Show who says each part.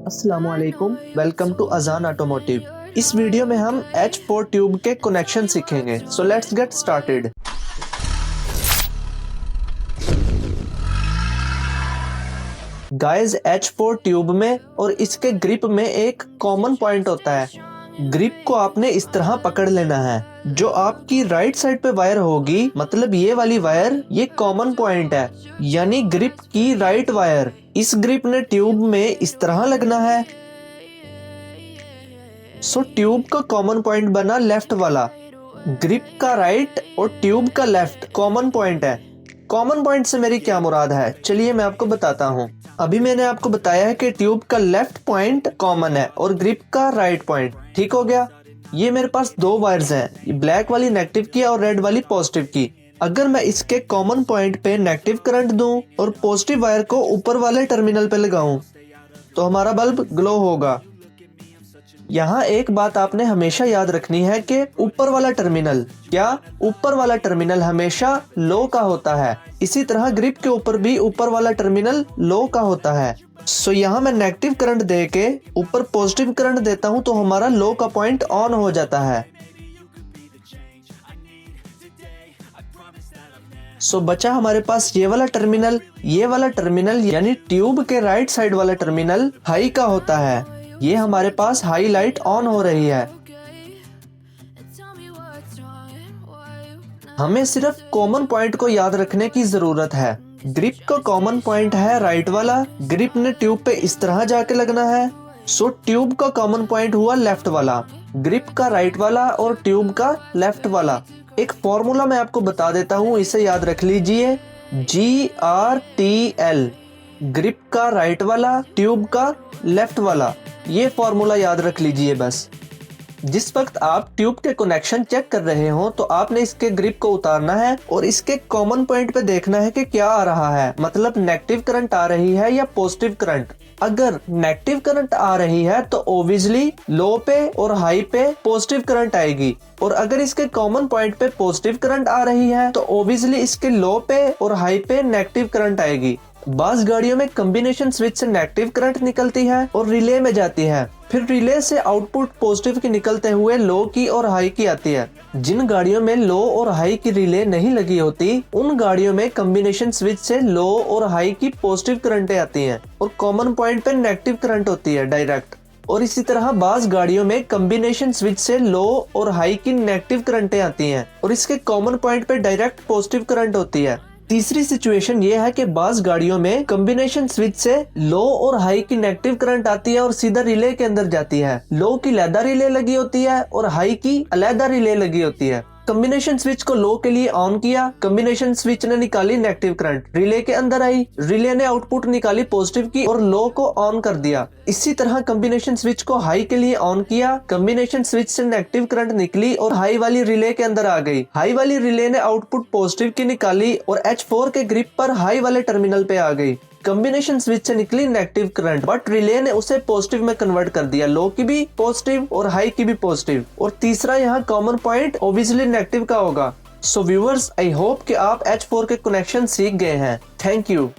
Speaker 1: अस्सलामुअलैकुम, welcome to अजान automotive. इस वीडियो में हम H4 ट्यूब के कनेक्शन सीखेंगे। So let's get started. Guys, H4 tube में और इसके ग्रिप में एक कॉमन पॉइंट होता है। ग्रिप को आपने इस तरह पकड़ लेना है। जो आपकी राइट साइड पे वायर होगी, मतलब ये वाली वायर, ये कॉमन पॉइंट है, यानी ग्रिप की राइट वायर। इस ग्रिप ने ट्यूब में इस तरह लगना है। सो ट्यूब का कॉमन पॉइंट बना लेफ्ट वाला। ग्रिप का राइट और ट्यूब का लेफ्ट कॉमन पॉइंट है। कॉमन पॉइंट से मेरी क्या मुराद है, चलिए मैं आपको बताता हूँ। अभी मैंने आपको बताया है कि ट्यूब का लेफ्ट पॉइंट कॉमन है और ग्रिप का राइट पॉइंट। ठीक हो गया। ये मेरे पास दो वायर्स हैं, ब्लैक वाली नेगेटिव की और रेड वाली पॉजिटिव की। अगर मैं इसके कॉमन पॉइंट पे नेगेटिव करंट दूं और पॉजिटिव वायर को ऊपर वाले टर्मिनल पे लगाऊं तो हमारा बल्ब ग्लो होगा। यहाँ एक बात आपने हमेशा याद रखनी है कि ऊपर वाला टर्मिनल हमेशा लो का होता है। इसी तरह ग्रिप के ऊपर भी ऊपर वाला टर्मिनल लो का होता है। सो यहाँ मैं नेगेटिव करंट दे के ऊपर पॉजिटिव करंट देता हूँ तो हमारा लो का पॉइंट ऑन हो जाता है। सो बचा हमारे पास ये वाला टर्मिनल यानी ट्यूब के राइट साइड वाला टर्मिनल हाई का होता है। ये हमारे पास हाई लाइट ऑन हो रही है। हमें सिर्फ कॉमन पॉइंट को याद रखने की जरूरत है। ग्रिप का कॉमन पॉइंट है राइट वाला। ग्रिप ने ट्यूब पे इस तरह जाके लगना है। सो ट्यूब का कॉमन पॉइंट हुआ लेफ्ट वाला, ग्रिप का राइट वाला और ट्यूब का लेफ्ट वाला। एक फॉर्मूला मैं आपको बता देता हूँ, इसे याद रख लीजिए। GRTL, ग्रिप का राइट वाला, ट्यूब का लेफ्ट वाला। ये फॉर्मूला याद रख लीजिए बस। जिस वक्त आप ट्यूब के कनेक्शन चेक कर रहे हो तो आपने इसके ग्रिप को उतारना है और इसके कॉमन पॉइंट पे देखना है कि क्या आ रहा है, मतलब नेगेटिव करंट आ रही है या पॉजिटिव करंट। अगर नेगेटिव करंट आ रही है तो ओब्वियसली लो पे और हाई पे पॉजिटिव करंट आएगी, और अगर इसके कॉमन पॉइंट पे पॉजिटिव करंट आ रही है तो ओब्वियसली इसके लो पे और हाई पे नेगेटिव करंट आएगी। बास गाड़ियों में कॉम्बिनेशन स्विच से नेगेटिव करंट निकलती है और रिले में जाती है, फिर रिले से आउटपुट पॉजिटिव की निकलते हुए लो की और हाई की आती है। जिन गाड़ियों में लो और हाई की रिले नहीं लगी होती, उन गाड़ियों में कॉम्बिनेशन स्विच से लो और हाई की पॉजिटिव करंटें आती हैं और कॉमन पॉइंट पे नेगेटिव करंट होती है डायरेक्ट। और इसी तरह बास गाड़ियों में कॉम्बिनेशन स्विच से लो और हाई की नेगेटिव करंटें आती हैं और इसके कॉमन पॉइंट पे डायरेक्ट पॉजिटिव करंट होती है। तीसरी सिचुएशन ये है कि बास गाड़ियों में कॉम्बिनेशन स्विच से लो और हाई की नेगेटिव करंट आती है और सीधा रिले के अंदर जाती है। लो की अलहदा रिले लगी होती है और हाई की अलहदा रिले लगी होती है। कॉम्बिनेशन स्विच को लो के लिए ऑन किया, कॉम्बिनेशन स्विच ने निकाली नेगेटिव करंट, रिले के अंदर आई, रिले ने आउटपुट निकाली पॉजिटिव की और लो को ऑन कर दिया। इसी तरह कॉम्बिनेशन स्विच को हाई के लिए ऑन किया, कॉम्बिनेशन स्विच से नेगेटिव करंट निकली और हाई वाली रिले के अंदर आ गई। हाई वाली रिले ने आउटपुट पॉजिटिव की निकाली और H4 के ग्रिप पर हाई वाले टर्मिनल पे आ गई। कॉम्बिनेशन स्विच से निकली नेगेटिव करंट, बट रिले ने उसे पॉजिटिव में कन्वर्ट कर दिया, लो की भी पॉजिटिव और हाई की भी पॉजिटिव। और तीसरा यहाँ कॉमन पॉइंट ऑब्वियसली नेगेटिव का होगा। सो व्यूअर्स, आई होप कि आप H4 के कनेक्शन सीख गए हैं। Thank you.